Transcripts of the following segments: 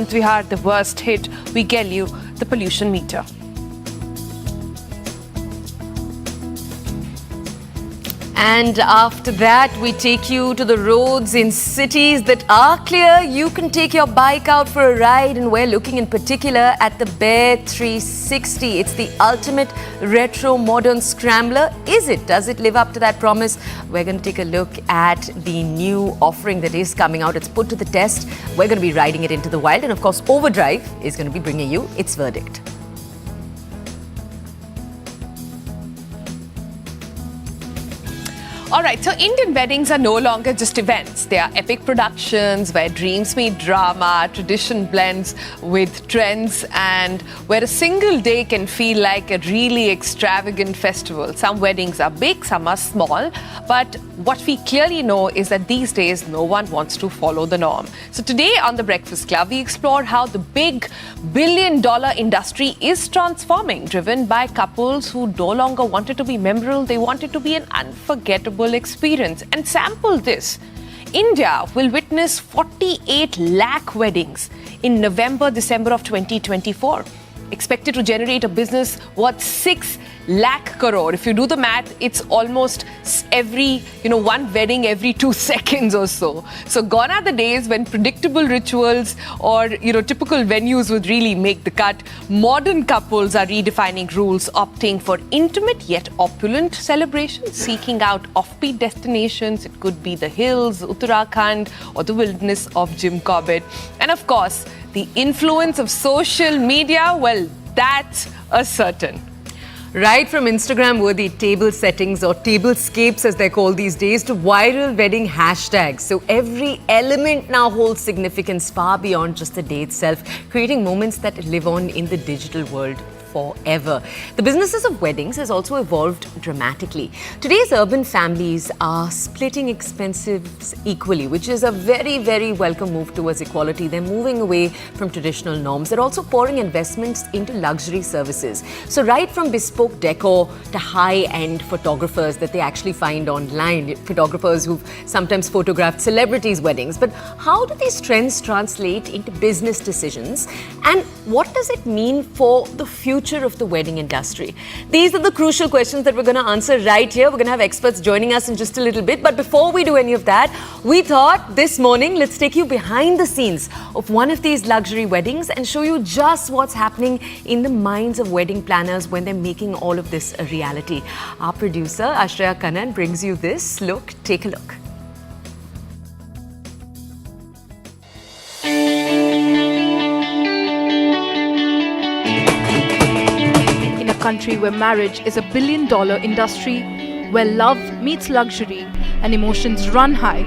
Vihar, the worst hit, we get you the pollution meter. And after that, we take you to the roads in cities that are clear. You can take your bike out for a ride, and we're looking in particular at the Bae 360. It's the ultimate retro modern scrambler. Is it? Does it live up to that promise? We're going to take a look at the new offering that is coming out. It's put to the test. We're going to be riding it into the wild. And of course, Overdrive is going to be bringing you its verdict. All right, so Indian weddings are no longer just events. They are epic productions where dreams meet drama, tradition blends with trends, and where a single day can feel like a really extravagant festival. Some weddings are big, some are small, but what we clearly know is that these days no one wants to follow the norm. So today on The Breakfast Club, we explore how the big billion-dollar industry is transforming, driven by couples who no longer wanted to be memorable, they wanted to be an unforgettable experience. And sample this. India will witness 48 lakh weddings in November, December of 2024. Expected to generate a business worth 6 lakh crore. If you do the math, it's almost one wedding every 2 seconds or so. So gone are the days when predictable rituals or, typical venues would really make the cut. Modern couples are redefining rules, opting for intimate yet opulent celebrations, seeking out offbeat destinations. It could be the hills, Uttarakhand, or the wilderness of Jim Corbett. And of course, the influence of social media, well, that's a certain. Right from Instagram-worthy table settings or tablescapes as they're called these days to viral wedding hashtags. So every element now holds significance far beyond just the day itself, creating moments that live on in the digital world forever. The businesses of weddings has also evolved dramatically. Today's urban families are splitting expenses equally, which is a very, very welcome move towards equality. They're moving away from traditional norms. They're also pouring investments into luxury services. So right from bespoke decor to high-end photographers that they actually find online, photographers who've sometimes photographed celebrities' weddings. But how do these trends translate into business decisions? And what does it mean for the future of the wedding industry? These are the crucial questions that we're going to answer right here. We're going to have experts joining us in just a little bit. But before we do any of that, we thought this morning, let's take you behind the scenes of one of these luxury weddings and show you just what's happening in the minds of wedding planners when they're making all of this a reality. Our producer, Ashreya Kannan, brings you this. Look, take a look. Country where marriage is a billion-dollar industry, where love meets luxury and emotions run high.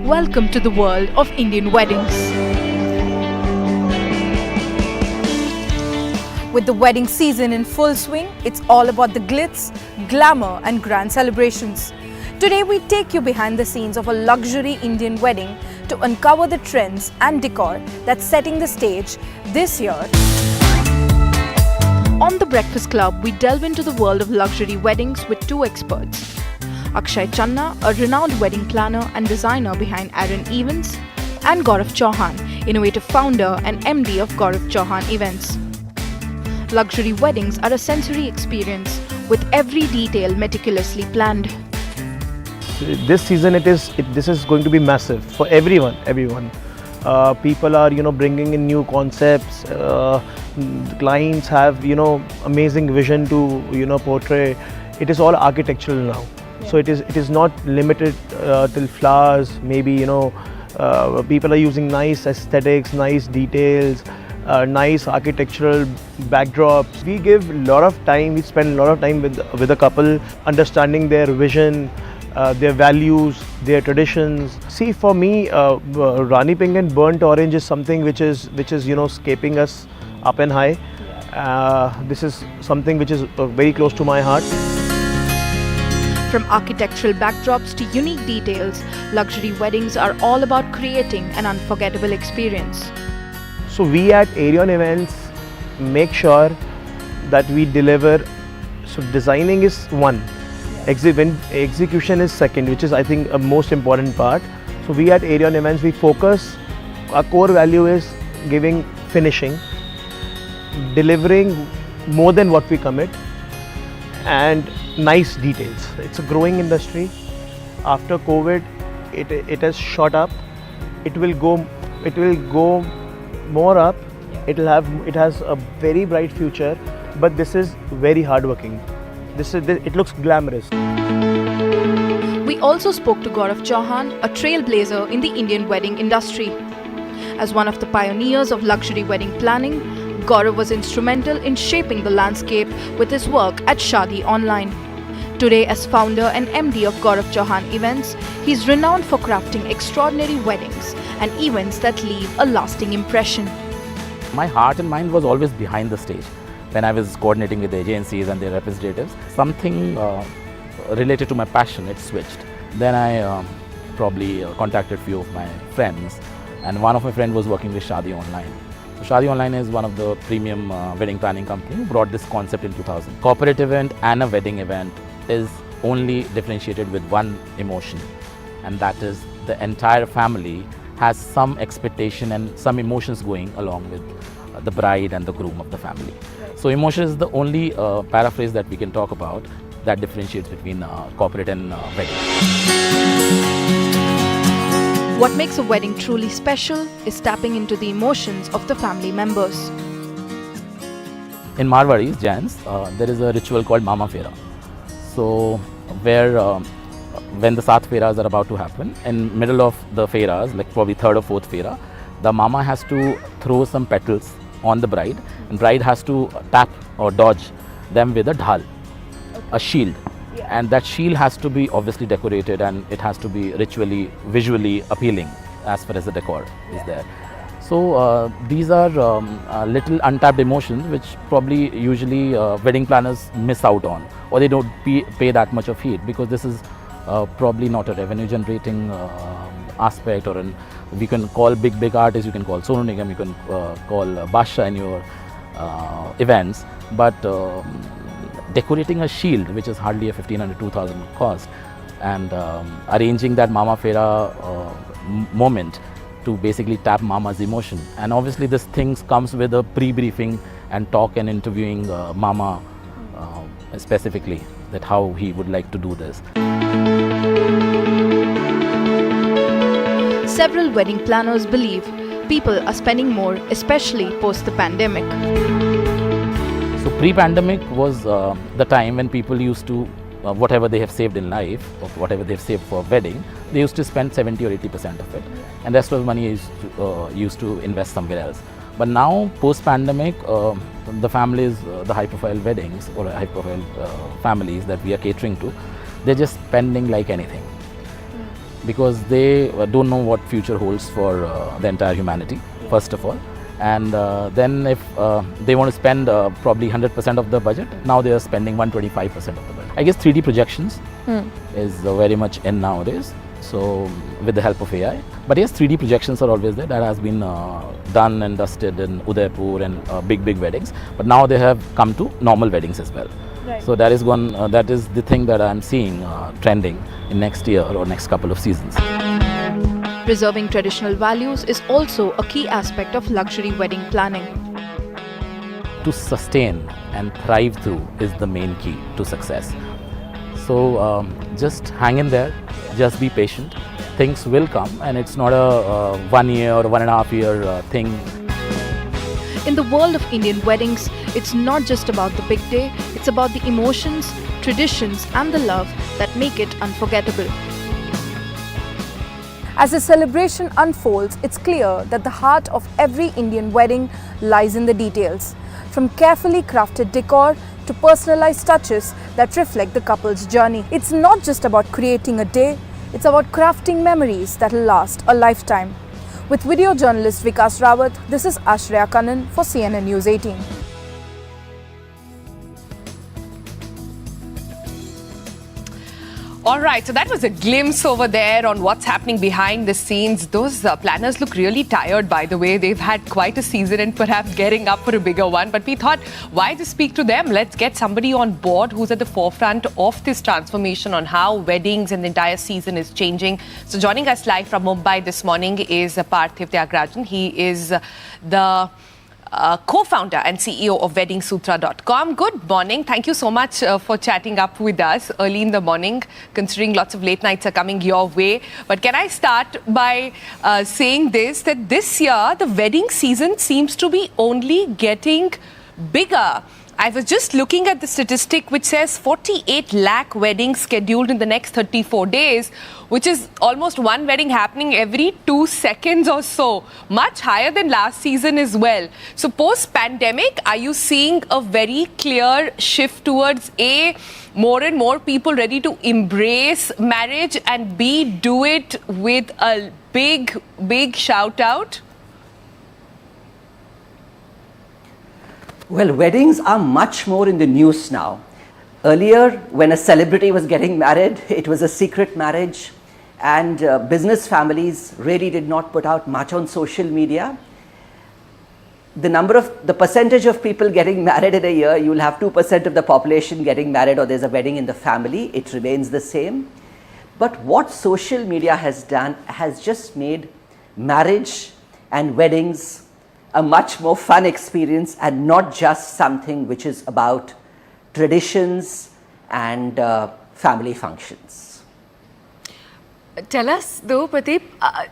Welcome to the world of Indian weddings. With the wedding season in full swing, it's all about the glitz, glamour and grand celebrations. Today we take you behind the scenes of a luxury Indian wedding to uncover the trends and decor that's setting the stage this year. On The Breakfast Club, we delve into the world of luxury weddings with two experts. Akshay Channa, a renowned wedding planner and designer behind Aaron Events, and Gaurav Chauhan, innovative founder and MD of Gaurav Chauhan Events. Luxury weddings are a sensory experience with every detail meticulously planned. This season, this is going to be massive for everyone. People are, bringing in new concepts. The clients have, amazing vision to, portray. It is all architectural now. Yeah. So it is not limited till flowers. Maybe, people are using nice aesthetics, nice details, nice architectural backdrops. We give a lot of time. We spend a lot of time with a couple, understanding their vision, their values, their traditions. See, for me, Rani Pink and Burnt Orange is something which is escaping us up and high. This is something which is very close to my heart. From architectural backdrops to unique details, luxury weddings are all about creating an unforgettable experience. So we at Arion Events make sure that we deliver. So designing is one. Execution is second, which is, I think, a most important part. So we at Arion Events, we focus, our core value is giving finishing, delivering more than what we commit, and nice details. It's a growing industry. After COVID, it has shot up. It will go more up. It has a very bright future, but this is very hardworking. It looks glamorous. We also spoke to Gaurav Chauhan, a trailblazer in the Indian wedding industry. As one of the pioneers of luxury wedding planning, Gaurav was instrumental in shaping the landscape with his work at Shaadi Online. Today, as founder and MD of Gaurav Chauhan Events, he's renowned for crafting extraordinary weddings and events that leave a lasting impression. My heart and mind was always behind the stage. When I was coordinating with the agencies and their representatives, something related to my passion, it switched. Then I probably contacted a few of my friends, and one of my friends was working with Shaadi Online. So Shaadi Online is one of the premium wedding planning company who brought this concept in 2000. Corporate event and a wedding event is only differentiated with one emotion, and that is the entire family has some expectation and some emotions going along with the bride and the groom of the family. So emotion is the only paraphrase that we can talk about that differentiates between corporate and wedding. What makes a wedding truly special is tapping into the emotions of the family members. In Marwaris, Jains, there is a ritual called Mama Fera. So where when the 7 Feras are about to happen, in middle of the Feras, like probably 3rd or 4th Fera, the mama has to throw some petals on the bride, and bride has to tap or dodge them with a dhal, a shield. And that shield has to be obviously decorated, and it has to be ritually, visually appealing as far as the decor is there. So these are little untapped emotions which probably usually wedding planners miss out on, or they don't pay that much of heed, because this is probably not a revenue generating aspect, or we can call big artists, you can call Sonu Nigam, you can call Basha in your events, but decorating a shield, which is hardly a 1500 2000 cost, and arranging that Mama Fera moment to basically tap Mama's emotion. And obviously this thing comes with a pre-briefing and talk and interviewing Mama specifically, that how he would like to do this. Several wedding planners believe people are spending more, especially post the pandemic. So pre-pandemic was the time when people used to, whatever they have saved in life, or whatever they've saved for wedding, they used to spend 70 or 80% of it, and rest of the money is used to invest somewhere else. But now post-pandemic, the families, the high-profile weddings or high-profile families that we are catering to, they're just spending like anything, because they don't know what future holds for the entire humanity, first of all. And then if they want to spend probably 100% of the budget, now they are spending 125% of the budget. I guess 3D projections is very much in nowadays, so with the help of AI. But yes, 3D projections are always there. That has been done and dusted in Udaipur and big weddings. But now they have come to normal weddings as well. Right. So that is that is the thing that I am seeing trending in next year or next couple of seasons. Preserving traditional values is also a key aspect of luxury wedding planning. To sustain and thrive through is the main key to success. So just hang in there, just be patient. Things will come, and it's not a 1 year or 1.5 year thing. In the world of Indian weddings, it's not just about the big day, it's about the emotions, traditions, and the love that make it unforgettable. As the celebration unfolds, it's clear that the heart of every Indian wedding lies in the details. From carefully crafted decor to personalized touches that reflect the couple's journey. It's not just about creating a day, it's about crafting memories that will last a lifetime. With video journalist Vikas Rawat, this is Ashreya Kannan for CNN News 18. All right, so that was a glimpse over there on what's happening behind the scenes. Those planners look really tired, by the way. They've had quite a season and perhaps getting up for a bigger one. But we thought, why just speak to them? Let's get somebody on board who's at the forefront of this transformation on how weddings and the entire season is changing. So joining us live from Mumbai this morning is Parthiv Tyagarajan. He is the co-founder and CEO of WeddingSutra.com. Good morning. Thank you so much for chatting up with us early in the morning, considering lots of late nights are coming your way. But can I start by saying this, that this year the wedding season seems to be only getting bigger. I was just looking at the statistic which says 48 lakh weddings scheduled in the next 34 days, which is almost one wedding happening every 2 seconds or so, much higher than last season as well. So post-pandemic, are you seeing a very clear shift towards A, more and more people ready to embrace marriage, and B, do it with a big shout out? Well, weddings are much more in the news now. Earlier, when a celebrity was getting married, it was a secret marriage, and business families really did not put out much on social media. The percentage of people getting married in a year, you will have 2% of the population getting married, or there's a wedding in the family. It remains the same. But what social media has done has just made marriage and weddings a much more fun experience, and not just something which is about traditions and family functions. Tell us though, Pradeep,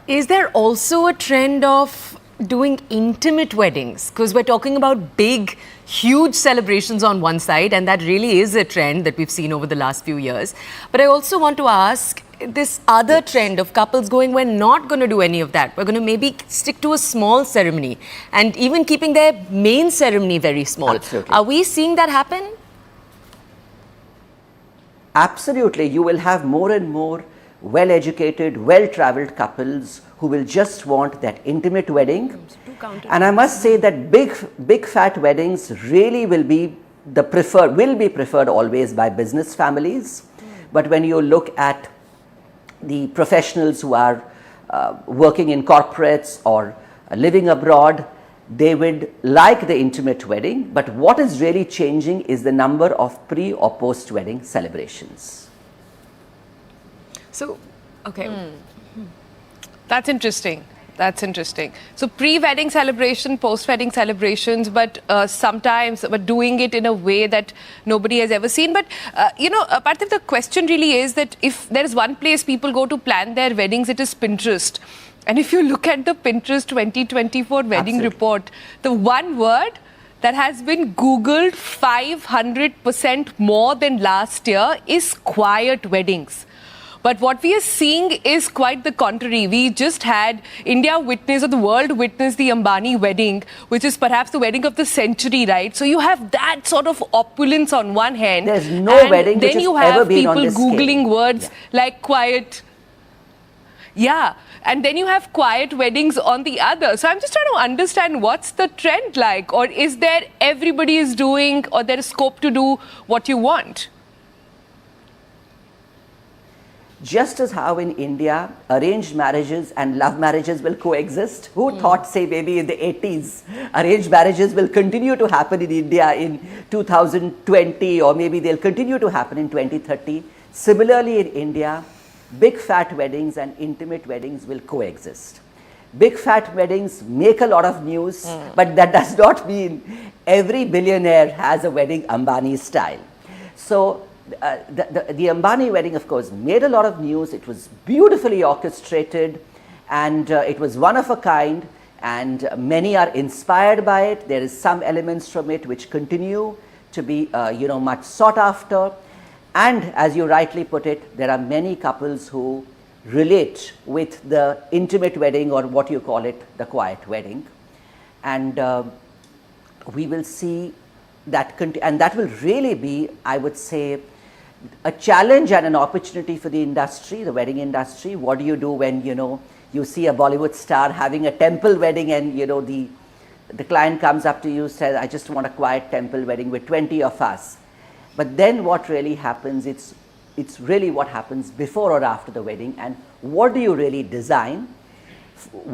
is there also a trend of doing intimate weddings? Because we're talking about big, huge celebrations on one side, and that really is a trend that we've seen over the last few years. But I also want to ask, this other trend of couples going, we're not going to do any of that. We're going to maybe stick to a small ceremony, and even keeping their main ceremony very small. Absolutely. Are we seeing that happen? Absolutely. You will have more and more well-educated, well-traveled couples who will just want that intimate wedding. And I must say that big fat weddings really will be preferred always by business families. But when you look at the professionals who are working in corporates or living abroad, they would like the intimate wedding. But what is really changing is the number of pre or post wedding celebrations. So, okay. That's interesting. That's interesting. So pre-wedding celebration, post-wedding celebrations, but sometimes doing it in a way that nobody has ever seen. But, part of the question really is that if there is one place people go to plan their weddings, it is Pinterest. And if you look at the Pinterest 2024 wedding Absolutely. report, the one word that has been Googled 500% more than last year is quiet weddings. But what we are seeing is quite the contrary. We just had India witness, or the world witness, the Ambani wedding, which is perhaps the wedding of the century, right? So you have that sort of opulence on one hand. There's no wedding which has ever been on this scale. Then you have people Googling words like quiet. Yeah. And then you have quiet weddings on the other. So I'm just trying to understand, what's the trend like? Or is there everybody is doing, or there is scope to do what you want? Just as how in India, arranged marriages and love marriages will coexist. Who thought, say, maybe in the 80s, arranged marriages will continue to happen in India in 2020, or maybe they'll continue to happen in 2030. Similarly, in India, big fat weddings and intimate weddings will coexist. Big fat weddings make a lot of news, but that does not mean every billionaire has a wedding Ambani style. So, the Ambani wedding, of course, made a lot of news. It was beautifully orchestrated, and it was one of a kind, and many are inspired by it. There is some elements from it which continue to be much sought after, and as you rightly put it, there are many couples who relate with the intimate wedding, or what you call it, the quiet wedding. And we will see that and that will really be, I would say, a challenge and an opportunity for the industry, the wedding industry. What do you do when you see a Bollywood star having a temple wedding, and the client comes up to you, says, I just want a quiet temple wedding with 20 of us. But then what really happens, It's really what happens before or after the wedding, and what do you really design,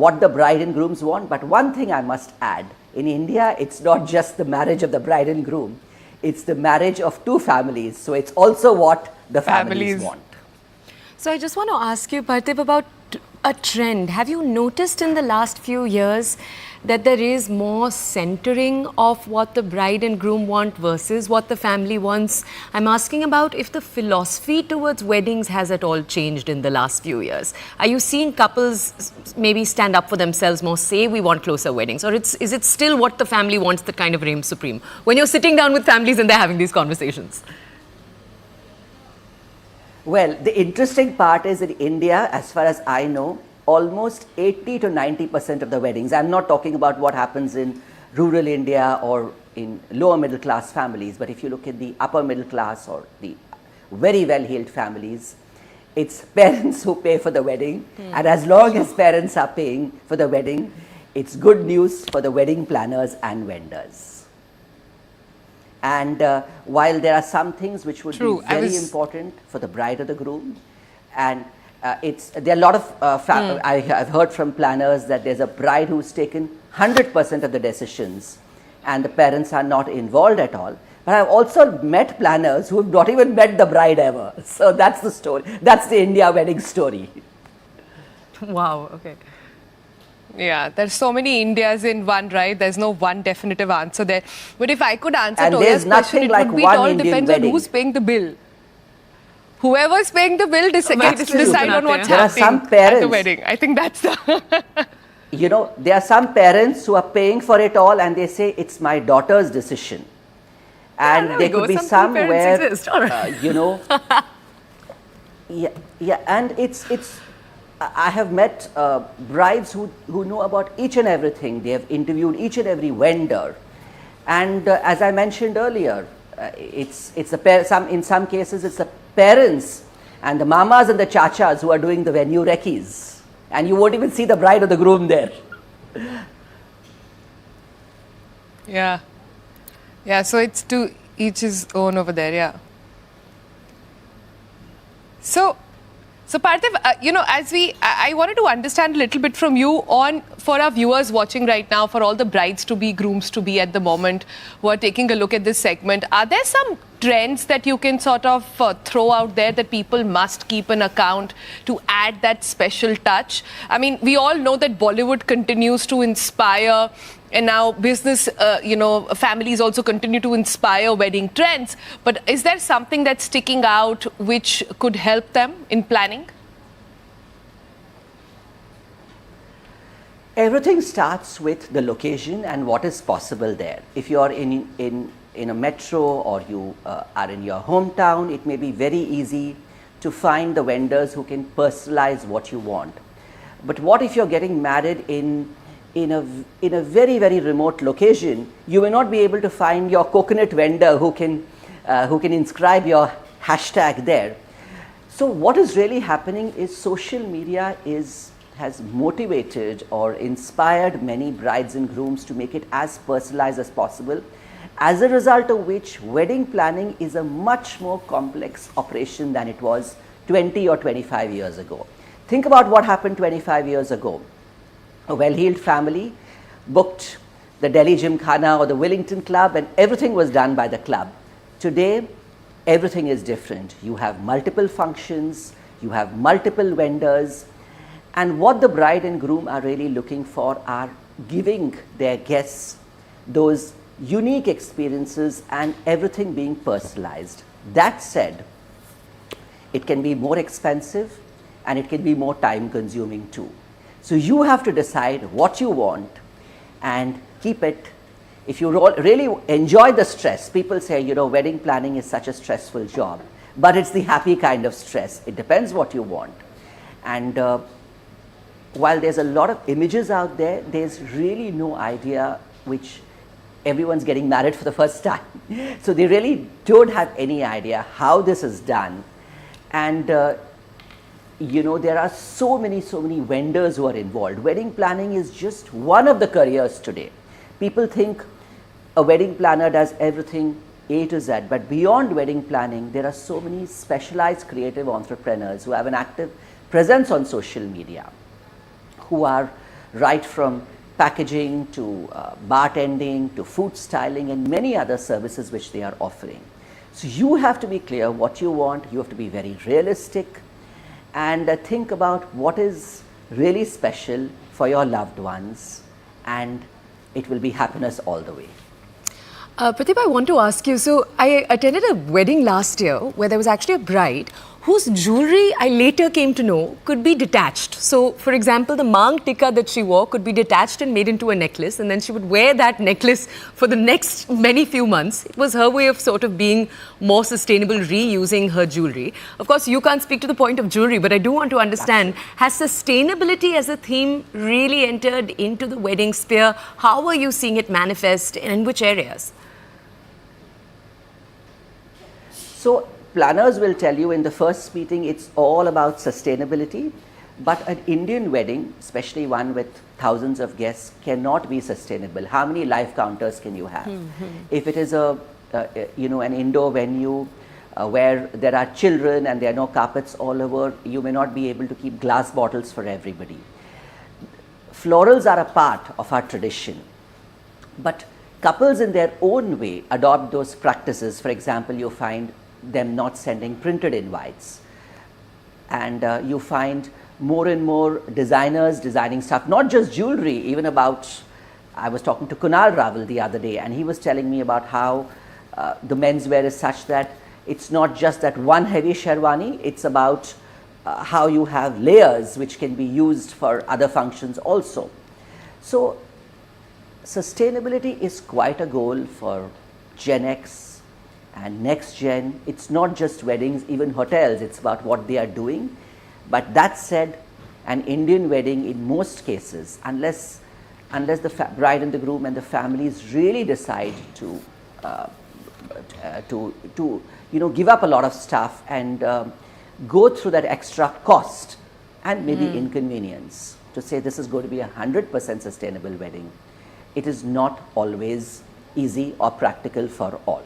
what the bride and grooms want. But one thing I must add, in India, it's not just the marriage of the bride and groom, it's the marriage of two families. So it's also what the families want. So I just want to ask you, Parthiv, about a trend. Have you noticed in the last few years that there is more centering of what the bride and groom want versus what the family wants? I'm asking about if the philosophy towards weddings has at all changed in the last few years. Are you seeing couples maybe stand up for themselves more, say we want closer weddings, or is it still what the family wants that kind of reigns supreme when you're sitting down with families and they're having these conversations? Well, the interesting part is in India, as far as I know, almost 80 to 90% of the weddings, I'm not talking about what happens in rural India or in lower middle class families, but if you look at the upper middle class or the very well-heeled families, it's parents who pay for the wedding. And as long as parents are paying for the wedding, it's good news for the wedding planners and vendors. And while there are some things which would be very important for the bride or the groom, and there are a lot of, I've heard from planners that there's a bride who's taken 100% of the decisions and the parents are not involved at all. But I've also met planners who have not even met the bride ever. So that's the story. That's the India wedding story. Wow, okay. Yeah, there's so many Indias in one, right? There's no one definitive answer there. But if I could answer And Toya's there's nothing question, it like would be one it all Indian depends wedding. on who's paying the bill. Whoever's paying the bill gets to decide on what's There are some happening at the parents- wedding. I think that's the... You know, there are some parents who are paying for it all and they say it's my daughter's decision. And there there we go. could be Some some parents where, exist. All right. you know, yeah, and it's. I have met brides who know about each and everything. They have interviewed each and every vendor, and as I mentioned earlier, it's the in some cases it's the parents and the mamas and the chachas who are doing the venue recce's, and you won't even see the bride or the groom there. Yeah. Yeah, so it's to each his own over there, yeah. So Parthiv, I wanted to understand a little bit from you for our viewers watching right now, for all the brides to be, grooms to be at the moment who are taking a look at this segment, are there some trends that you can sort of throw out there that people must keep an account to add that special touch? I mean, we all know that Bollywood continues to inspire, and now business, families also continue to inspire wedding trends. But is there something that's sticking out which could help them in planning? Everything starts with the location and what is possible there. If you are in a metro or you are in your hometown, it may be very easy to find the vendors who can personalize what you want. But what if you're getting married in a very, very remote location? You may not be able to find your coconut vendor who can inscribe your hashtag there. So what is really happening is social media has motivated or inspired many brides and grooms to make it as personalized as possible, as a result of which wedding planning is a much more complex operation than it was 20 or 25 years ago. Think about what happened 25 years ago. A well-heeled family booked the Delhi Gymkhana or the Wellington Club and everything was done by the club. Today, everything is different. You have multiple functions, you have multiple vendors, and what the bride and groom are really looking for are giving their guests those unique experiences and everything being personalized. That said, it can be more expensive and it can be more time consuming too. So you have to decide what you want and keep it. If you really enjoy the stress, people say, wedding planning is such a stressful job, but it's the happy kind of stress. It depends what you want. And while there's a lot of images out there, there's really no idea which everyone's getting married for the first time. So they really don't have any idea how this is done. And there are so many vendors who are involved. Wedding planning is just one of the careers today. People think a wedding planner does everything A to Z. But beyond wedding planning, there are so many specialized creative entrepreneurs who have an active presence on social media, who are right from packaging to bartending to food styling and many other services which they are offering. So you have to be clear what you want, you have to be very realistic, and think about what is really special for your loved ones, and it will be happiness all the way. Pratibha, I want to ask you, so I attended a wedding last year where there was actually a bride whose jewelry, I later came to know, could be detached. So, for example, the mang tikka that she wore could be detached and made into a necklace, and then she would wear that necklace for the next many few months. It was her way of sort of being more sustainable, reusing her jewelry. Of course, you can't speak to the point of jewelry, but I do want to understand, has sustainability as a theme really entered into the wedding sphere? How are you seeing it manifest, and in which areas? So planners will tell you in the first meeting it's all about sustainability, but an Indian wedding, especially one with thousands of guests, cannot be sustainable. How many live counters can you have? If it is an indoor venue where there are children and there are no carpets all over, you may not be able to keep glass bottles for everybody. Florals are a part of our tradition, but couples in their own way adopt those practices. For example, you find them not sending printed invites, and you find more and more designers designing stuff, not just jewelry, even about, I was talking to Kunal Raval the other day, and he was telling me about how the menswear is such that it's not just that one heavy sherwani, it's about how you have layers which can be used for other functions also. So sustainability is quite a goal for Gen X and next gen. It's not just weddings, even hotels, it's about what they are doing. But that said, an Indian wedding in most cases, unless the bride and the groom and the families really decide to give up a lot of stuff and go through that extra cost and maybe inconvenience to say this is going to be 100% sustainable wedding, it is not always easy or practical for all.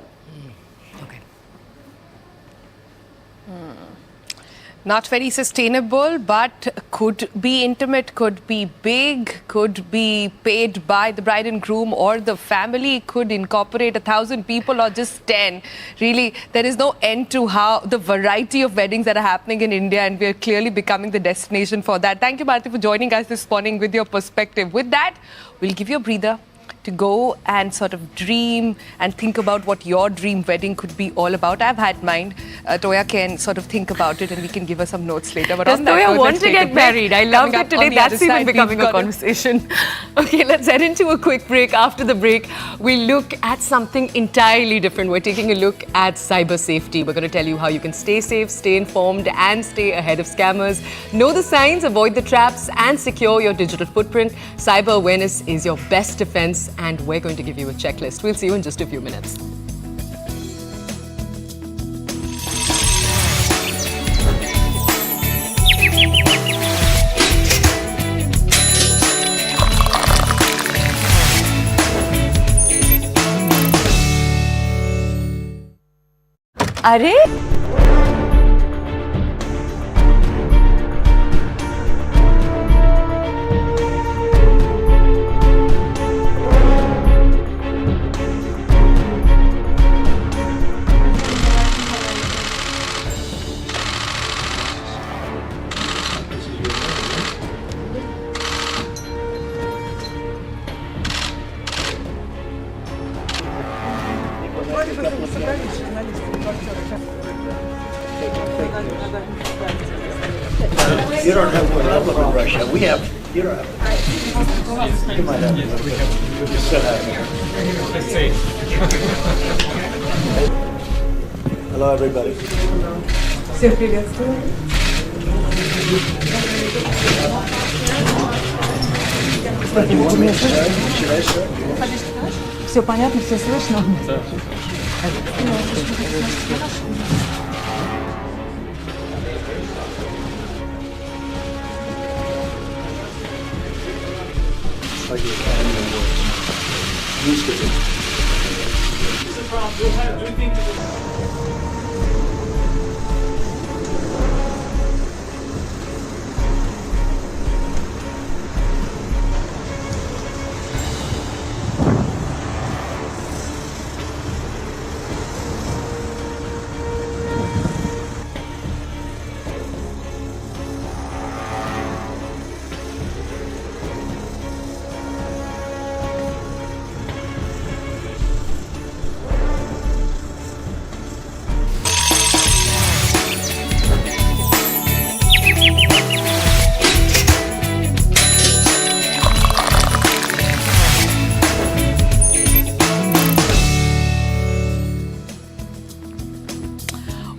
Not very sustainable, but could be intimate, could be big, could be paid by the bride and groom, or the family could incorporate 1,000 people or just 10. Really, there is no end to how the variety of weddings that are happening in India, and we are clearly becoming the destination for that. Thank you, Bharati, for joining us this morning with your perspective. With that, we'll give you a breather to go and sort of dream and think about what your dream wedding could be all about. I've had mine. Toya can sort of think about it and we can give her some notes later. But does Toya want to get married? I love it today. That's even becoming a conversation. Okay, let's head into a quick break. After the break, we look at something entirely different. We're taking a look at cyber safety. We're going to tell you how you can stay safe, stay informed, and stay ahead of scammers. Know the signs, avoid the traps, and secure your digital footprint. Cyber awareness is your best defense, and we're going to give you a checklist. We'll see you in just a few minutes. Arey? You don't have a problem in Russia. We have, you don't have. You might have. You still have. Hello, everybody. You want me to start? Should I start? Все понятно, все слышно? Like the Academy Awards. Used to be.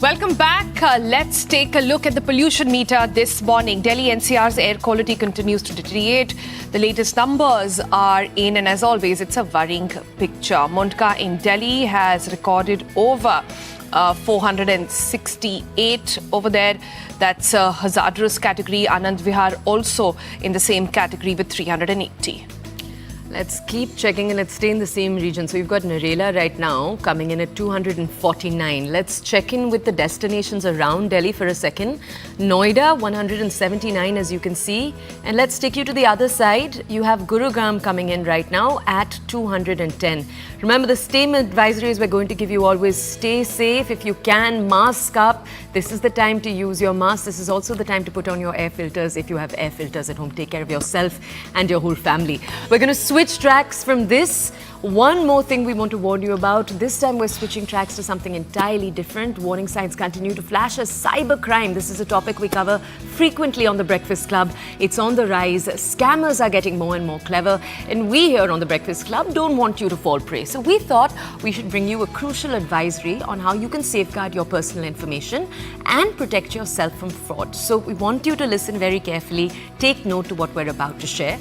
Welcome back. Let's take a look at the pollution meter this morning. Delhi NCR's air quality continues to deteriorate. The latest numbers are in, and as always, it's a worrying picture. Mundka in Delhi has recorded over 468 over there. That's a hazardous category. Anand Vihar also in the same category with 380. Let's keep checking and let's stay in the same region. So we've got Narela right now coming in at 249. Let's check in with the destinations around Delhi for a second. Noida, 179 as you can see. And let's take you to the other side. You have Gurugram coming in right now at 210. Remember, the same advisories we're going to give you always: stay safe. If you can, mask up. This is the time to use your mask. This is also the time to put on your air filters. If you have air filters at home, take care of yourself and your whole family. We're going to switch tracks from this. One more thing we want to warn you about. This time we're switching tracks to something entirely different. Warning signs continue to flash as cybercrime. This is a topic we cover frequently on The Breakfast Club. It's on the rise. Scammers are getting more and more clever. And we here on The Breakfast Club don't want you to fall prey. So we thought we should bring you a crucial advisory on how you can safeguard your personal information and protect yourself from fraud. So we want you to listen very carefully. Take note to what we're about to share.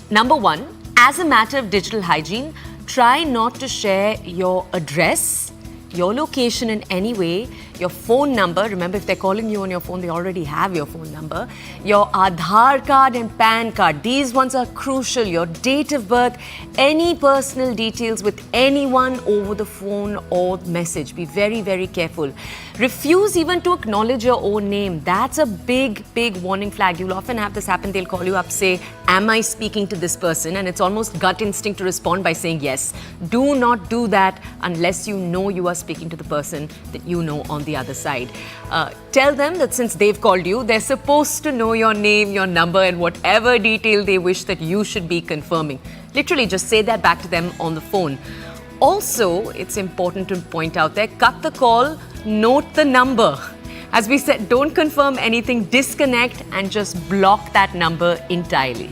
Number one, as a matter of digital hygiene, try not to share your address, your location in any way, your phone number. Remember, if they're calling you on your phone, they already have your phone number. Your Aadhaar card and PAN card. These ones are crucial. Your date of birth, any personal details with anyone over the phone or message. Be very, very careful. Refuse even to acknowledge your own name. That's a big, big warning flag. You'll often have this happen. They'll call you up, say, am I speaking to this person? And it's almost gut instinct to respond by saying yes. Do not do that unless you know you are speaking to the person that you know on the other side. Tell them that since they've called you, they're supposed to know your name, your number, and whatever detail they wish that you should be confirming. Literally, just say that back to them on the phone. Also, it's important to point out there, cut the call, note the number. As we said, don't confirm anything, disconnect and just block that number entirely.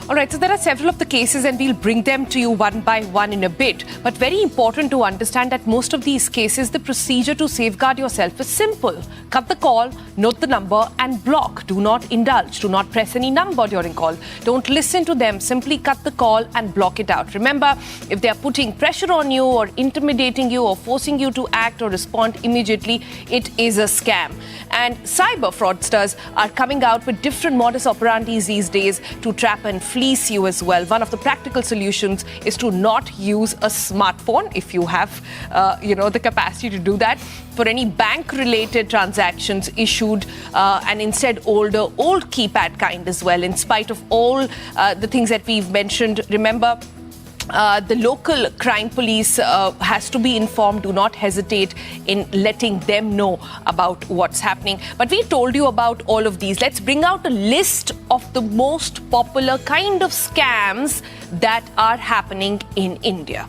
All right, so there are several of the cases and we'll bring them to you one by one in a bit. But very important to understand that most of these cases, the procedure to safeguard yourself is simple. Cut the call, note the number and block. Do not indulge. Do not press any number during call. Don't listen to them. Simply cut the call and block it out. Remember, if they are putting pressure on you or intimidating you or forcing you to act or respond immediately, it is a scam. And cyber fraudsters are coming out with different modus operandis these days to trap and fleece you as well. One of the practical solutions is to not use a smartphone if you have, the capacity to do that for any bank-related transactions issued, and instead old keypad kind as well. In spite of all the things that we've mentioned, remember, the local crime police has to be informed. Do not hesitate in letting them know about what's happening. But we told you about all of these. Let's bring out a list of the most popular kind of scams that are happening in India.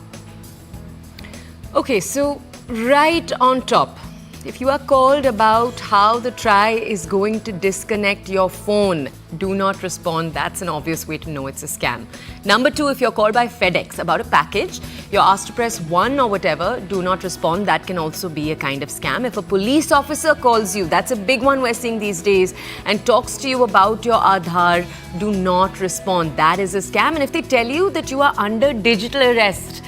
Okay, so right on top, if you are called about how the try is going to disconnect your phone, do not respond. That's an obvious way to know it's a scam. Number two, if you're called by FedEx about a package, you're asked to press 1 or whatever, do not respond. That can also be a kind of scam. If a police officer calls you, that's a big one we're seeing these days, and talks to you about your Aadhaar, do not respond. That is a scam. And if they tell you that you are under digital arrest,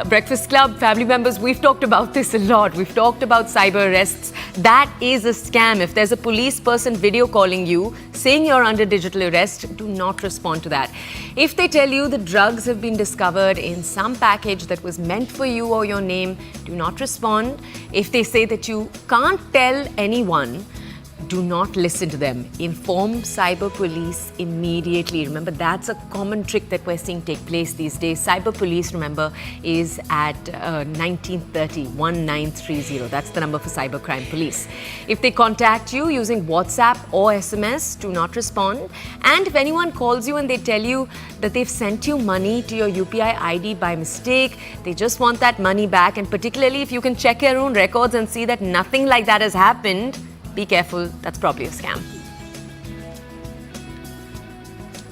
Breakfast Club family members, we've talked about this a lot. We've talked about cyber arrests. that is a scam. If there's a police person video calling you saying you're under digital arrest, do not respond to that. If they tell you the drugs have been discovered in some package that was meant for you or your name, do not respond. If they say that you can't tell anyone, do not listen to them. Inform cyber police immediately. Remember, that's a common trick that we're seeing take place these days. Cyber police, remember, is at 1930. That's the number for cybercrime police. If they contact you using WhatsApp or SMS, do not respond. And if anyone calls you and they tell you that they've sent you money to your UPI ID by mistake, they just want that money back. And particularly if you can check your own records and see that nothing like that has happened, be careful, that's probably a scam.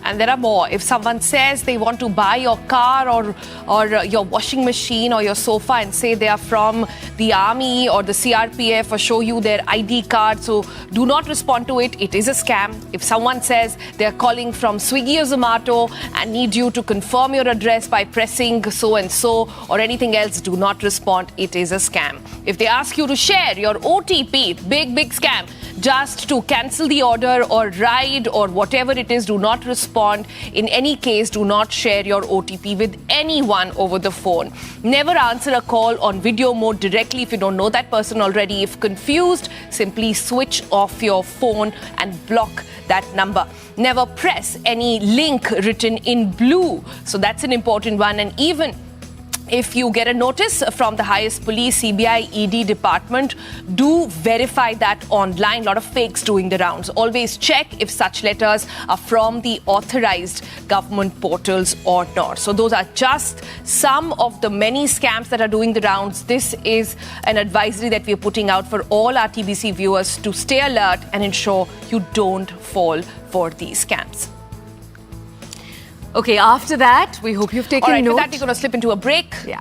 And there are more. If someone says they want to buy your car or your washing machine or your sofa and say they are from the army or the CRPF or show you their ID card, so do not respond to it. It is a scam. If someone says they are calling from Swiggy or Zomato and need you to confirm your address by pressing so and so or anything else, do not respond. It is a scam. If they ask you to share your OTP, big scam, just to cancel the order or ride or whatever it is, do not respond. In any case, do not share your OTP with anyone over the phone. Never answer a call on video mode directly if you don't know that person already. If confused, simply switch off your phone and block that number. Never press any link written in blue. So that's an important one. And even if you get a notice from the highest police, CBI, ED department, do verify that online. A lot of fakes doing the rounds. Always check if such letters are from the authorized government portals or not. So those are just some of the many scams that are doing the rounds. This is an advisory that we are putting out for all our TBC viewers to stay alert and ensure you don't fall for these scams. Okay, after that, we hope you've taken All right, note. with that, we're going to slip into a break. Yeah.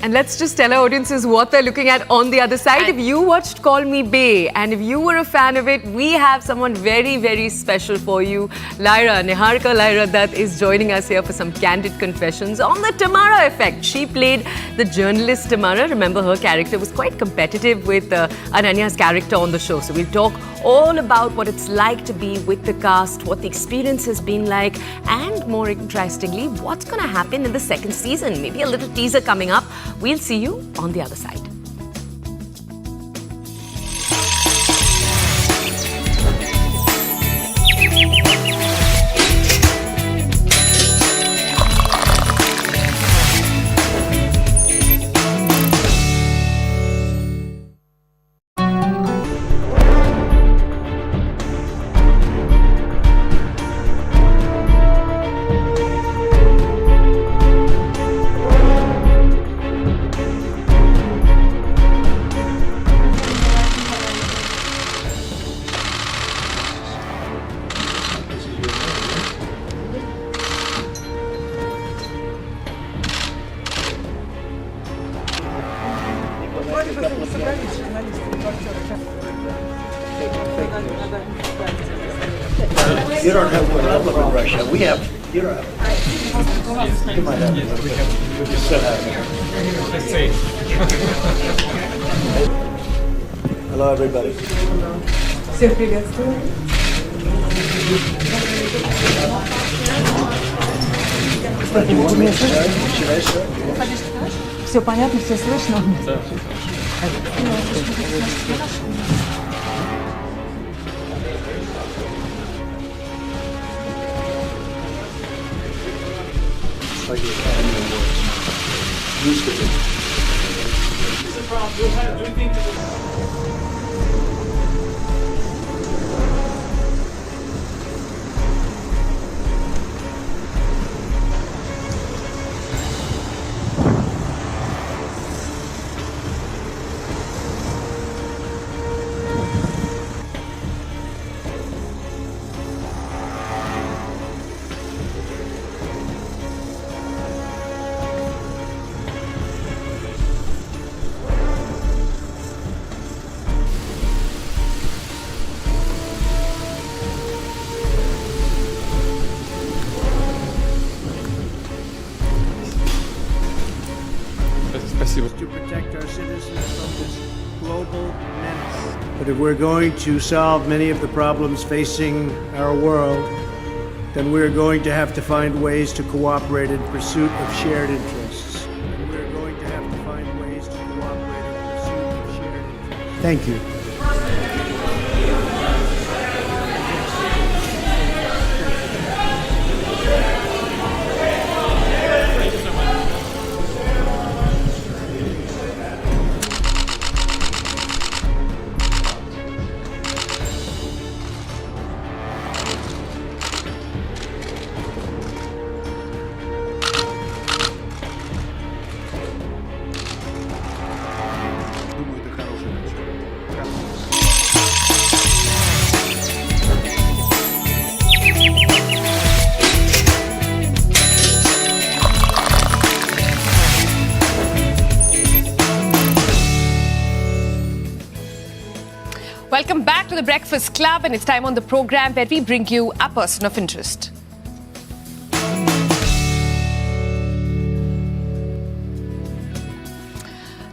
And let's just tell our audiences what they're looking at on the other side. And if you watched Call Me Bae and if you were a fan of it, we have someone very special for you. Niharika Lyra Dutt is joining us here for some candid confessions on the Tamara effect. She played the journalist Tamara. Remember, her character was quite competitive with Ananya's character on the show. So we'll talk all about what it's like to be with the cast, what the experience has been like, and more interestingly, what's going to happen in the second season. Maybe a little teaser coming up. We'll see you on the other side. You don't have what I live in Russia. We have, you don't have. You might have. We just sit out here. Hello, everybody. Всех приветствую. You want me to start? Should I start? Все понятно, все слышно? It's like the Academy Awards. Used to be. Спасибо. To protect our citizens from this global menace. But if we're going to solve many of the problems facing our world, then we're going to have to find ways to cooperate in pursuit of shared interests. And we're going to have to find ways to cooperate in pursuit of shared interests. Thank you. Welcome back to the Breakfast Club, and it's time on the program where we bring you a person of interest.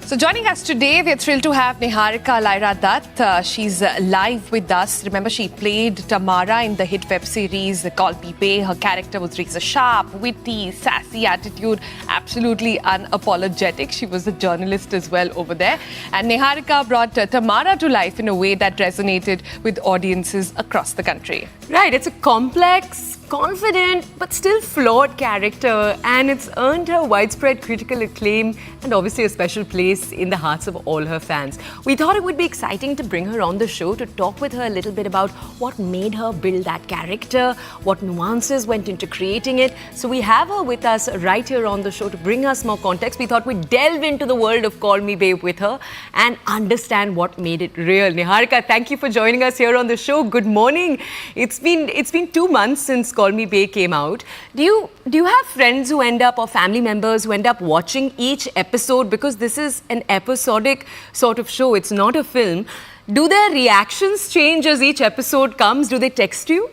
So joining us today, we're thrilled to have Niharika Lyra Dutt. She's live with us. Remember, she played Tamara in the hit web series called Me Bae. Her character was razor sharp, witty, sassy attitude, absolutely unapologetic. She was a journalist as well over there. And Niharika brought Tamara to life in a way that resonated with audiences across the country. Right, it's a complex, confident, but still flawed character, and it's earned her widespread critical acclaim and obviously a special place in the hearts of all her fans. We thought it would be exciting to bring her on the show to talk with her a little bit about what made her build that character, what nuances went into creating it. So we have her with us right here on the show to bring us more context. We thought we'd delve into the world of Call Me Bae with her and understand what made it real. Niharika, thank you for joining us here on the show. Good morning. It's been 2 months since Call Me Bae came out. Do you have friends who end up, or family members who end up watching each episode, because this is an episodic sort of show, it's not a film? Do their reactions change as each episode comes? Do they text you?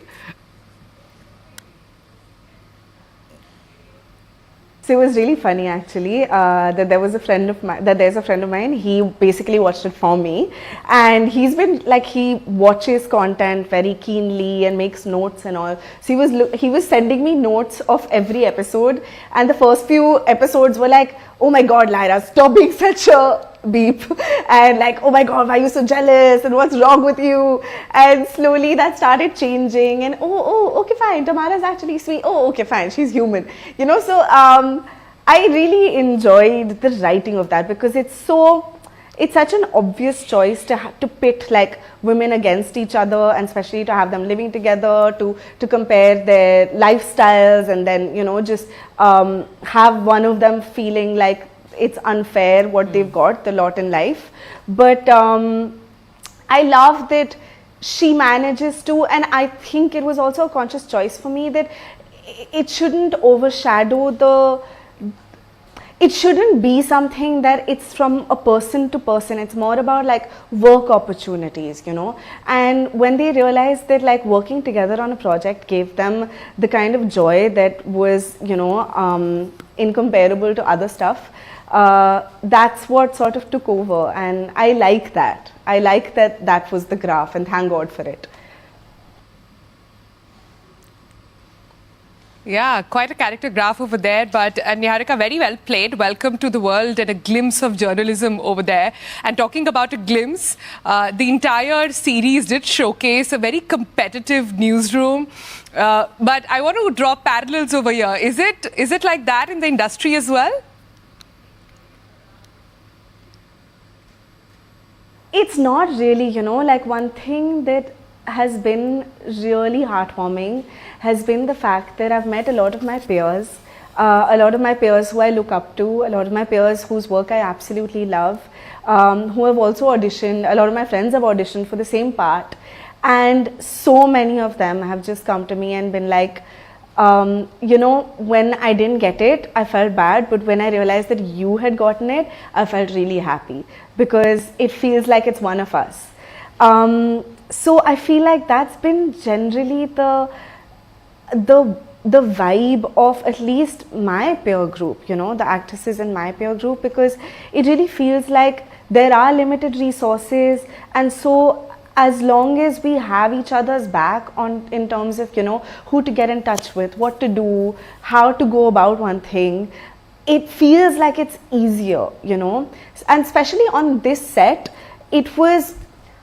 So it was really funny actually that there's a friend of mine. He basically watched it for me, and he's been like, he watches content very keenly and makes notes and all. So he was sending me notes of every episode, and the first few episodes were like, oh my god, Lyra, stop being such a beep, and like, oh my god, why are you so jealous, and what's wrong with you? And slowly that started changing, and oh okay fine, Tamara's actually sweet, oh okay fine, she's human, you know. So I really enjoyed the writing of that, because it's such an obvious choice to pit like women against each other, and especially to have them living together, to compare their lifestyles, and then, you know, just have one of them feeling like it's unfair what they've got, the lot in life. But I love that she manages to, and I think it was also a conscious choice for me, that it shouldn't overshadow it shouldn't be something that it's from a person to person. It's more about like work opportunities, you know. And when they realized that like working together on a project gave them the kind of joy that was, you know, incomparable to other stuff, that's what sort of took over. And I like that. I like that that was the graph, and thank God for it. Yeah, quite a character graph over there. But Niharika, very well played. Welcome to the world and a glimpse of journalism over there. And talking about a glimpse, the entire series did showcase a very competitive newsroom. But I want to draw parallels over here. Is it like that in the industry as well? It's not really, you know, like one thing that has been really heartwarming has been the fact that I've met a lot of my peers who I look up to, a lot of my peers whose work I absolutely love, who have also auditioned. A lot of my friends have auditioned for the same part, and so many of them have just come to me and been like, you know, when I didn't get it, I felt bad, but when I realized that you had gotten it, I felt really happy, because it feels like it's one of us. So I feel like that's been generally the vibe of at least my peer group, you know, the actresses in my peer group, because it really feels like there are limited resources, and so as long as we have each other's back on in terms of, you know, who to get in touch with, what to do, how to go about one thing, it feels like it's easier, you know. And especially on this set, it was,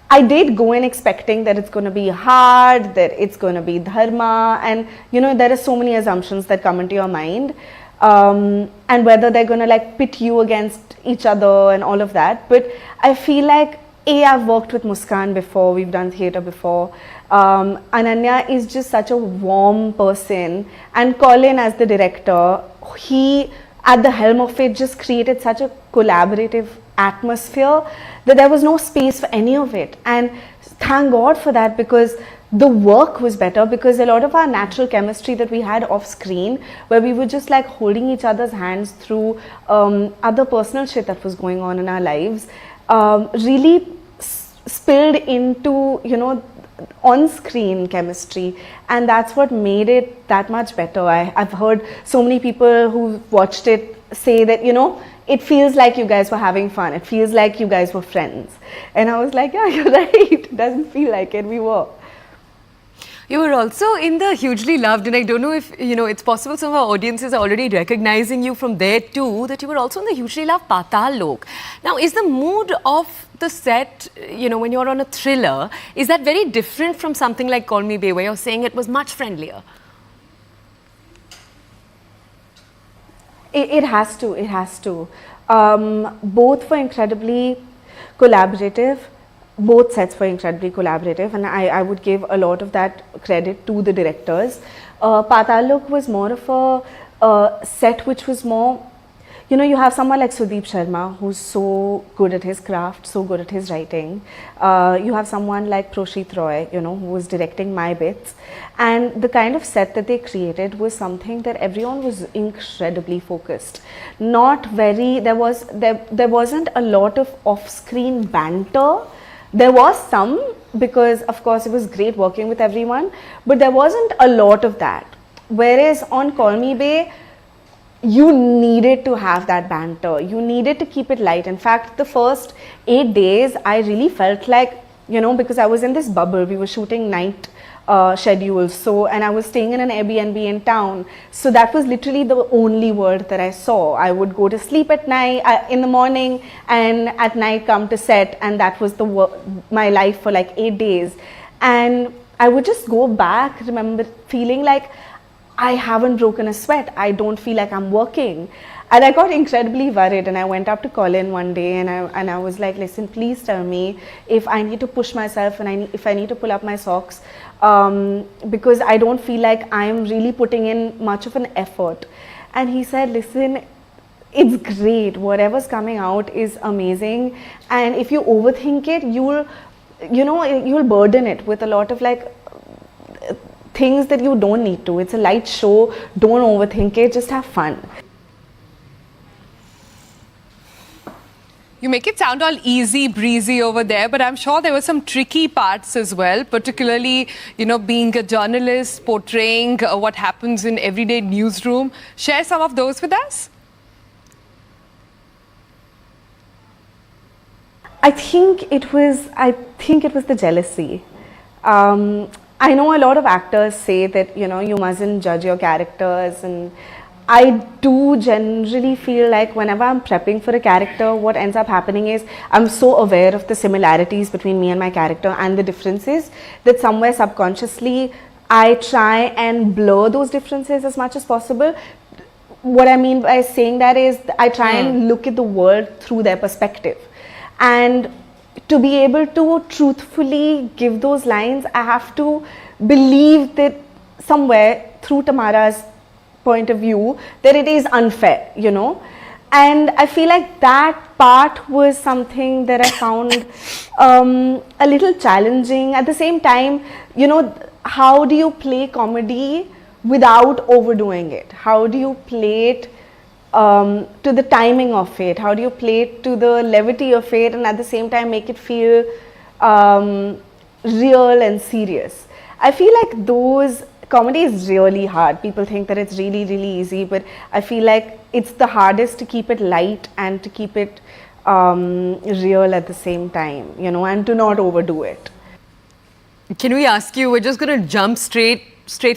I did go in expecting that it's going to be hard, that it's going to be dharma, and you know, there are so many assumptions that come into your mind, and whether they're going to like pit you against each other and all of that. But I feel like, I've worked with Muskan before, we've done theatre before. Ananya is just such a warm person, and Colin as the director, he at the helm of it just created such a collaborative atmosphere that there was no space for any of it. And thank God for that, because the work was better, because a lot of our natural chemistry that we had off screen, where we were just like holding each other's hands through other personal shit that was going on in our lives, really spilled into, you know, on-screen chemistry, and that's what made it that much better. I've heard so many people who watched it say that, you know, it feels like you guys were having fun, it feels like you guys were friends, and I was like, yeah, you're right, it doesn't feel like it, we were. You were also in the hugely loved, and I don't know if, you know, it's possible some of our audiences are already recognizing you from there too, that you were also in the hugely loved Patal Lok. Now, is the mood of the set, you know, when you're on a thriller, is that very different from something like Call Me Bae, where you're saying it was much friendlier? It has to. Both were incredibly collaborative. Both sets were incredibly collaborative, and I would give a lot of that credit to the directors. Patal Lok was more of a set which was more, you know, you have someone like Sudeep Sharma who's so good at his craft, so good at his writing. You have someone like Proshit Roy, you know, who was directing my bits. And the kind of set that they created was something that everyone was incredibly focused. Not very, there wasn't a lot of off-screen banter. There was some, because of course it was great working with everyone, but there wasn't a lot of that. Whereas on Call Me Bae, you needed to have that banter, you needed to keep it light. In fact, the first 8 days, I really felt like, you know, because I was in this bubble, we were shooting night schedules, so, and I was staying in an Airbnb in town, so that was literally the only world that I saw. I would go to sleep at night, in the morning, and at night come to set, and that was my life for like 8 days. And I would just go back, remember feeling like I haven't broken a sweat, I don't feel like I'm working. And I got incredibly worried, and I went up to Colin one day and I was like, listen, please tell me if I need to push myself and if I need to pull up my socks, because I don't feel like I'm really putting in much of an effort. And he said, listen, it's great, whatever's coming out is amazing, and if you overthink it, you'll burden it with a lot of like things that you don't need to. It's a light show, don't overthink it, just have fun. You make it sound all easy breezy over there, but I'm sure there were some tricky parts as well, particularly, you know, being a journalist, portraying what happens in everyday newsroom. Share some of those with us. I think it was the jealousy. I know a lot of actors say that, you know, you mustn't judge your characters, and I do generally feel like whenever I'm prepping for a character, what ends up happening is I'm so aware of the similarities between me and my character and the differences that somewhere subconsciously I try and blur those differences as much as possible. What I mean by saying that is I try and look at the world through their perspective. And to be able to truthfully give those lines, I have to believe that somewhere through Tamara's point of view that it is unfair, you know. And I feel like that part was something that I found a little challenging. At the same time, you know, how do you play comedy without overdoing it? How do you play it to the timing of it? How do you play it to the levity of it, and at the same time make it feel real and serious? I feel like those comedy is really hard. People think that it's really, really easy, but I feel like it's the hardest to keep it light and to keep it real at the same time, you know, and to not overdo it. Can we ask you, we're just going to jump straight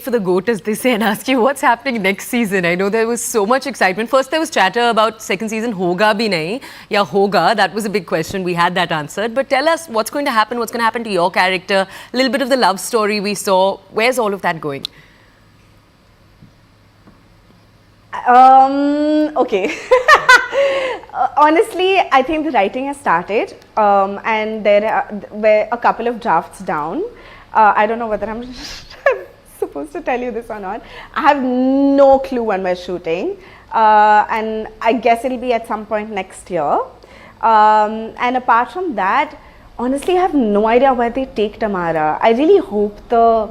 for the goat, as they say, and ask you what's happening next season. I know there was so much excitement. First, there was chatter about second season, hoga bhi nahi, ya hoga. That was a big question. We had that answered. But tell us what's going to happen to your character, a little bit of the love story we saw. Where's all of that going? Okay. Honestly, I think the writing has started, and were a couple of drafts down. I don't know whether I'm supposed to tell you this or not. I have no clue when we're shooting, and I guess it'll be at some point next year. And apart from that, honestly, I have no idea where they take Tamara. I really hope the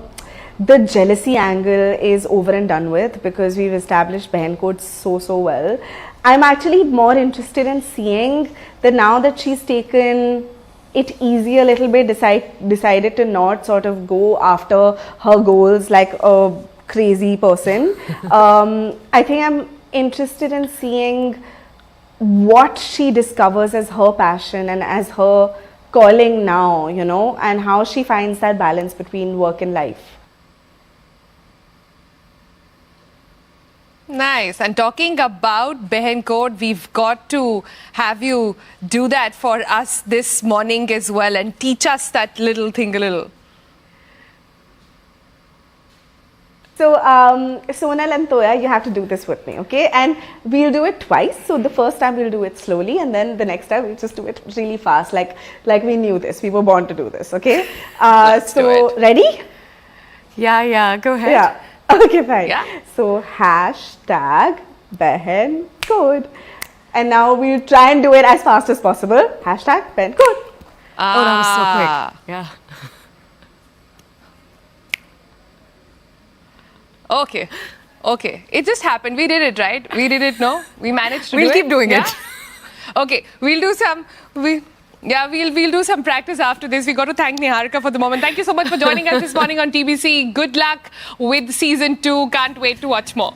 jealousy angle is over and done with, because we've established Behan Code so well. I'm actually more interested in seeing that now that she's taken it easy a little bit, decided to not sort of go after her goals like a crazy person. I think I'm interested in seeing what she discovers as her passion and as her calling now, you know, and how she finds that balance between work and life. Nice. And talking about Behan Code, we've got to have you do that for us this morning as well and teach us that little thing a little. So, Sonal and Toya, you have to do this with me, okay? And we'll do it twice. So the first time we'll do it slowly, and then the next time we'll just do it really fast, like we knew this. We were born to do this, okay? So, ready? Yeah, go ahead. Yeah. Okay, fine. Yeah. So, hashtag Behan Code. And now we'll try and do it as fast as possible. Hashtag Behan Code. Oh, that was so quick. Yeah. Okay. It just happened. We did it, right? We did it, no? We managed to do it. We'll keep doing it. Okay, we'll do some... We'll do some practice after this. We got to thank Niharika for the moment. Thank you so much for joining us this morning on TBC. Good luck with season 2. Can't wait to watch more.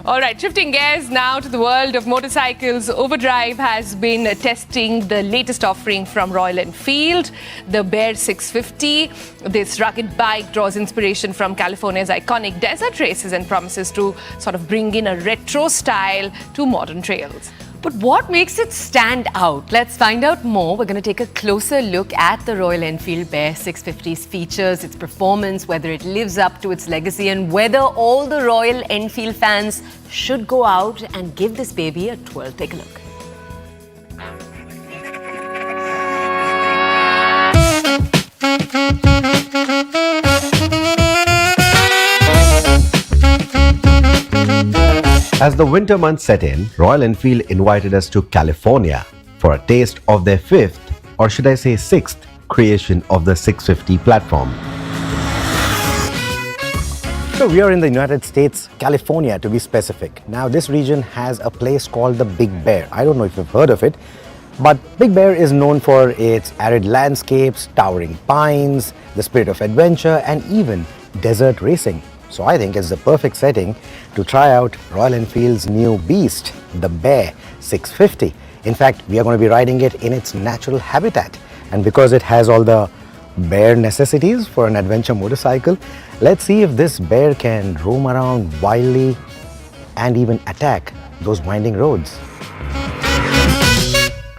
All right, shifting gears now to the world of motorcycles. Overdrive has been testing the latest offering from Royal Enfield, the Bear 650. This rugged bike draws inspiration from California's iconic desert races and promises to sort of bring in a retro style to modern trails. But what makes it stand out? Let's find out more. We're going to take a closer look at the Royal Enfield Bear 650's features, its performance, whether it lives up to its legacy, and whether all the Royal Enfield fans should go out and give this baby a twirl. Take a look. As the winter months set in, Royal Enfield invited us to California for a taste of their 5th, or should I say 6th, creation of the 650 platform. So we are in the United States, California to be specific. Now this region has a place called the Big Bear. I don't know if you've heard of it, but Big Bear is known for its arid landscapes, towering pines, the spirit of adventure, and even desert racing. So I think it's the perfect setting to try out Royal Enfield's new beast, the Bear 650. In fact, we are going to be riding it in its natural habitat. And because it has all the bear necessities for an adventure motorcycle, let's see if this bear can roam around wildly and even attack those winding roads.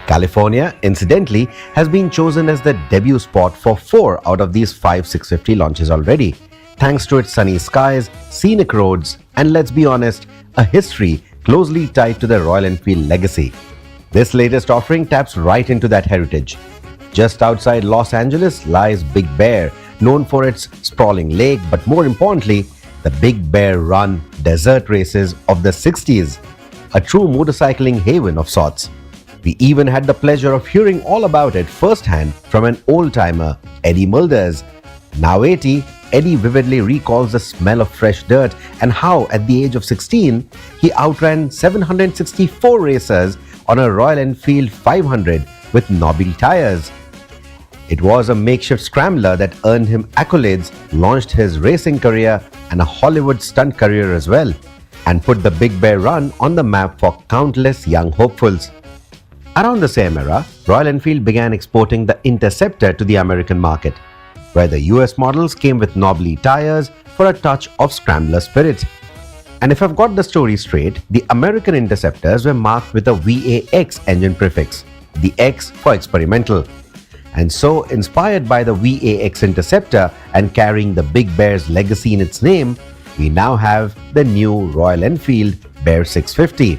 California, incidentally, has been chosen as the debut spot for 4 out of these 5 650 launches already, thanks to its sunny skies, scenic roads, and let's be honest, a history closely tied to the Royal Enfield legacy. This latest offering taps right into that heritage. Just outside Los Angeles lies Big Bear, known for its sprawling lake, but more importantly, the Big Bear Run desert races of the 60s, a true motorcycling haven of sorts. We even had the pleasure of hearing all about it firsthand from an old-timer, Eddie Mulders. Now 80, Eddie vividly recalls the smell of fresh dirt and how, at the age of 16, he outran 764 racers on a Royal Enfield 500 with knobby tires. It was a makeshift scrambler that earned him accolades, launched his racing career and a Hollywood stunt career as well. and put the Big Bear run on the map for countless young hopefuls. Around the same era, Royal Enfield began exporting the Interceptor to the American market, where the US models came with knobbly tires for a touch of scrambler spirit. And if I've got the story straight, the American Interceptors were marked with a VAX engine prefix, the X for experimental. And so, inspired by the VAX Interceptor and carrying the Big Bear's legacy in its name, we now have the new Royal Enfield Bear 650.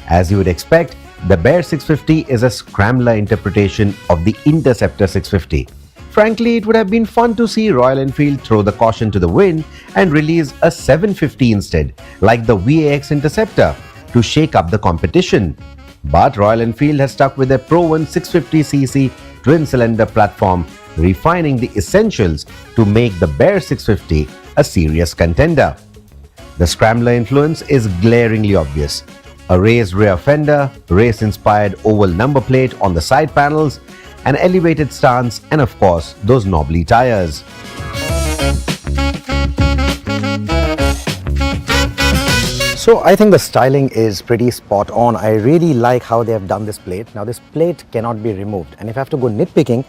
As you would expect, the Bear 650 is a scrambler interpretation of the Interceptor 650. Frankly, it would have been fun to see Royal Enfield throw the caution to the wind and release a 750 instead, like the VAX Interceptor, to shake up the competition. But Royal Enfield has stuck with their Pro-1 650cc twin-cylinder platform, refining the essentials to make the Bear 650 a serious contender. The scrambler influence is glaringly obvious. A raised rear fender, race-inspired oval number plate on the side panels, an elevated stance, and of course, those knobbly tires. So I think the styling is pretty spot on. I really like how they have done this plate. Now this plate cannot be removed, and if I have to go nitpicking,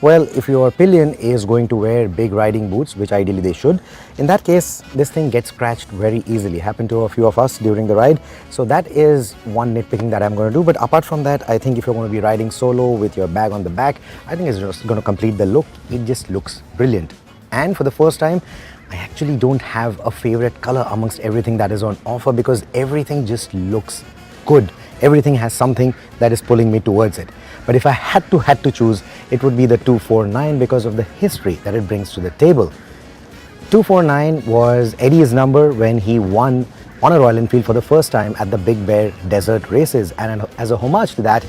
well, if your pillion is going to wear big riding boots, which ideally they should, in that case, this thing gets scratched very easily. Happened to a few of us during the ride. So that is one nitpicking that I'm going to do. But apart from that, I think if you're going to be riding solo with your bag on the back, I think it's just going to complete the look. It just looks brilliant. And for the first time, I actually don't have a favorite color amongst everything that is on offer, because everything just looks good. Everything has something that is pulling me towards it. But if I had to choose, it would be the 249 because of the history that it brings to the table. 249 was Eddie's number when he won on a Royal Enfield for the first time at the Big Bear Desert Races, and as a homage to that,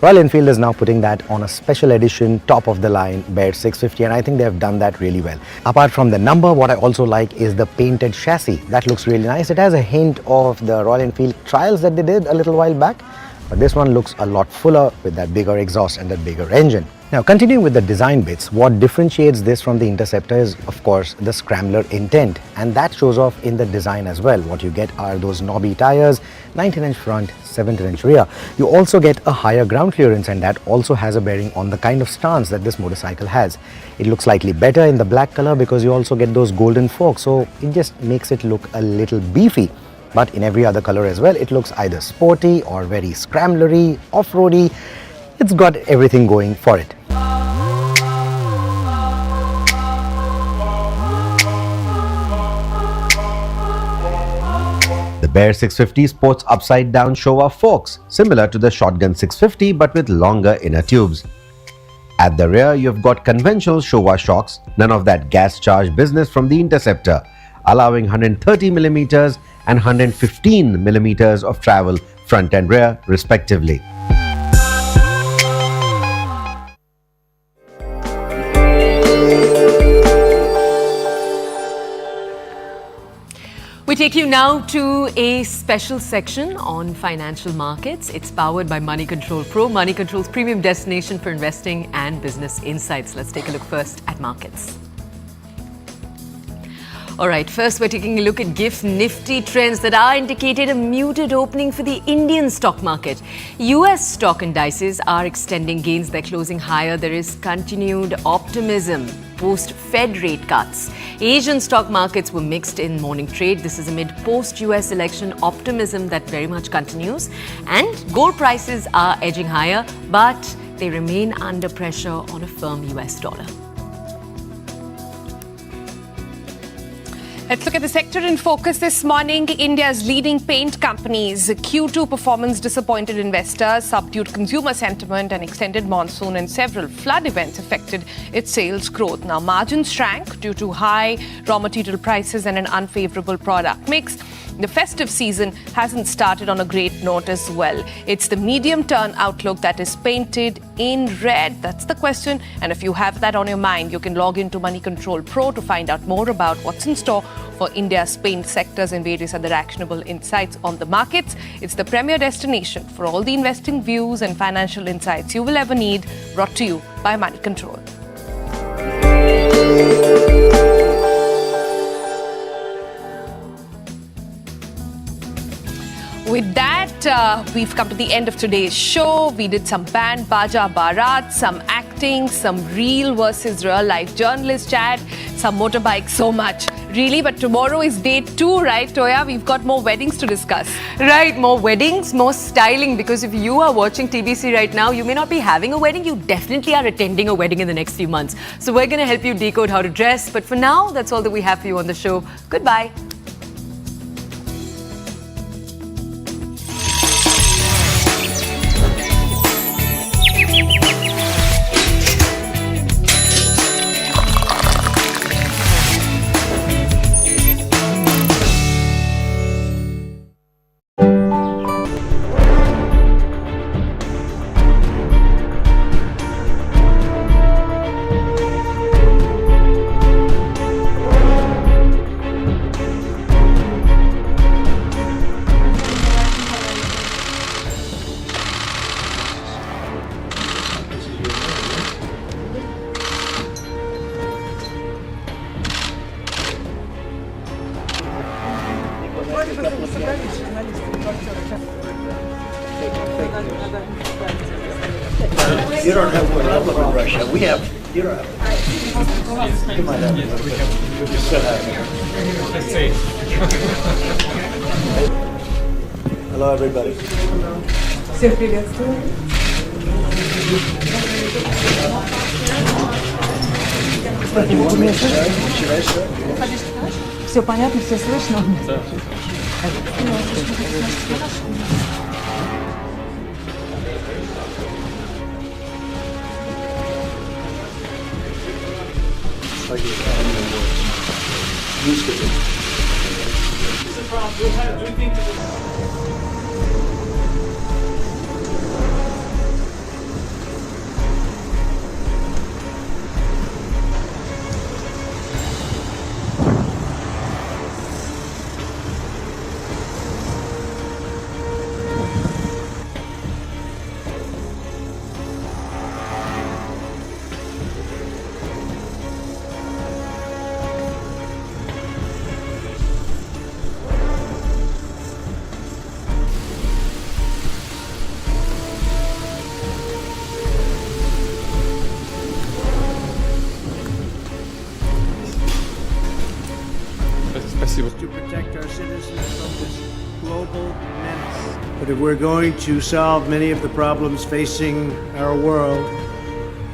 Royal Enfield is now putting that on a special edition top of the line Bear 650, and I think they have done that really well. Apart from the number, what I also like is the painted chassis. That looks really nice. It has a hint of the Royal Enfield trials that they did a little while back, but this one looks a lot fuller with that bigger exhaust and that bigger engine. Now, continuing with the design bits, what differentiates this from the Interceptor is, of course, the scrambler intent, and that shows off in the design as well. What you get are those knobby tires, 19-inch front, 17-inch rear. You also get a higher ground clearance, and that also has a bearing on the kind of stance that this motorcycle has. It looks slightly better in the black color because you also get those golden forks, so it just makes it look a little beefy. But in every other color as well, it looks either sporty or very scramblery, off-roady. It's got everything going for it. The Bear 650 sports upside-down Showa forks, similar to the Shotgun 650 but with longer inner tubes. At the rear, you've got conventional Showa shocks, none of that gas-charged business from the Interceptor, allowing 130mm and 115mm of travel front and rear, respectively. We take you now to a special section on financial markets. It's powered by Money Control Pro, Money Control's premium destination for investing and business insights. Let's take a look first at markets. All right, first we're taking a look at GIFT Nifty trends that are indicated a muted opening for the Indian stock market. US stock indices are extending gains. They're closing higher. There is continued optimism post-Fed rate cuts. Asian stock markets were mixed in morning trade. This is amid post-US election optimism that very much continues. And gold prices are edging higher, but they remain under pressure on a firm US dollar. Let's look at the sector in focus this morning. India's leading paint companies. Q2 performance disappointed investors, subdued consumer sentiment, and extended monsoon and several flood events affected its sales growth. Now, margins shrank due to high raw material prices and an unfavorable product mix. The festive season hasn't started on a great note as well. It's the medium-term outlook that is painted in red. That's the question. And if you have that on your mind, you can log into Money Control Pro to find out more about what's in store for India's paint sectors and various other actionable insights on the markets. It's the premier destination for all the investing views and financial insights you will ever need, brought to you by Money Control. With that, we've come to the end of today's show. We did some band baja barat, some acting, some real versus real life journalist chat, some motorbike, so much. Really, but tomorrow is day 2, right, Toya? We've got more weddings to discuss. Right, more weddings, more styling, because if you are watching TBC right now, you may not be having a wedding, you definitely are attending a wedding in the next few months. So we're going to help you decode how to dress. But for now, that's all that we have for you on the show. Goodbye. You don't have what I love in Russia. We have, you don't have. You might have a little bit. You still have it. Let's see. Hello, everybody. Всех приветствую. Все понятно, все слышно? Да. To protect our citizens from this global menace. But if we're going to solve many of the problems facing our world,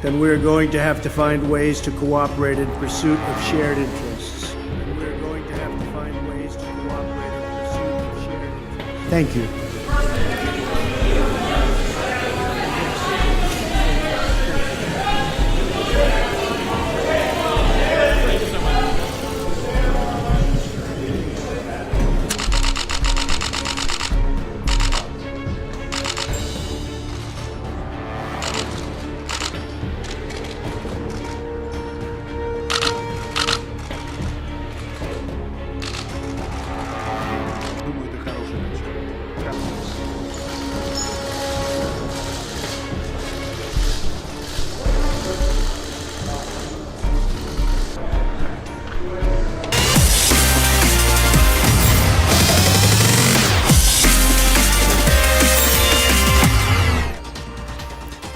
then we're going to have to find ways to cooperate in pursuit of shared interests. And we're going to have to find ways to cooperate in pursuit of shared interests. Thank you.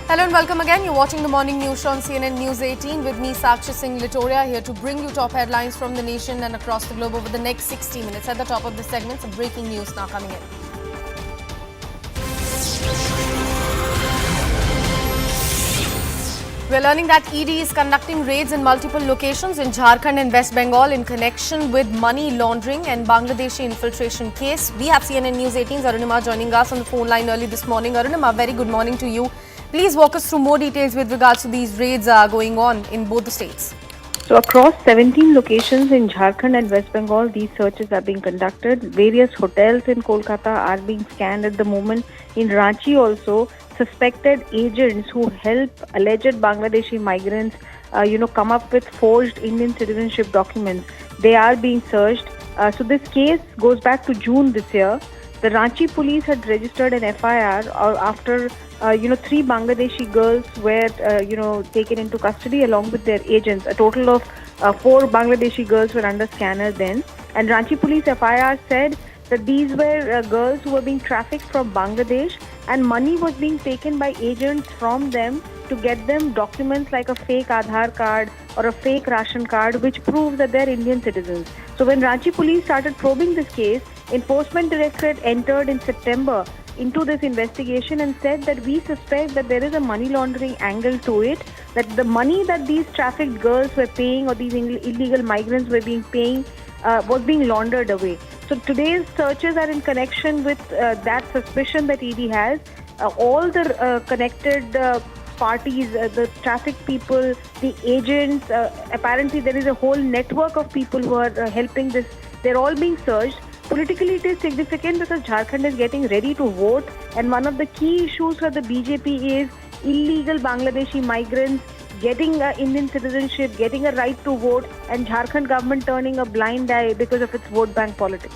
Hello and welcome again. You're watching the morning news show on CNN News 18 with me, Sakshi Singh Litoria, here to bring you top headlines from the nation and across the globe over the next 60 minutes. At the top of the segment, some breaking news now coming in. We're learning that ED is conducting raids in multiple locations in Jharkhand and West Bengal in connection with money laundering and Bangladeshi infiltration case. We have CNN News 18's Arunima joining us on the phone line early this morning. Arunima, very good morning to you. Please walk us through more details with regards to these raids going on in both the states. So across 17 locations in Jharkhand and West Bengal, these searches are being conducted. Various hotels in Kolkata are being scanned at the moment. In Ranchi also, suspected agents who help alleged Bangladeshi migrants, come up with forged Indian citizenship documents. They are being searched. So this case goes back to June this year. The Ranchi police had registered an FIR after, 3 Bangladeshi girls were, taken into custody along with their agents. A total of 4 Bangladeshi girls were under scanner then. And Ranchi police FIR said that these were girls who were being trafficked from Bangladesh, and money was being taken by agents from them to get them documents like a fake Aadhaar card or a fake ration card which proves that they're Indian citizens. So when Ranchi police started probing this case, Enforcement Directorate entered in September into this investigation and said that we suspect that there is a money laundering angle to it, that the money that these trafficked girls were paying or these illegal migrants were being paying was being laundered away. So today's searches are in connection with that suspicion that ED has. All the connected parties, the traffic people, the agents, apparently there is a whole network of people who are helping this. They're all being searched. Politically, it is significant because Jharkhand is getting ready to vote, and one of the key issues for the BJP is illegal Bangladeshi migrants getting Indian citizenship, getting a right to vote, and Jharkhand government turning a blind eye because of its vote bank politics.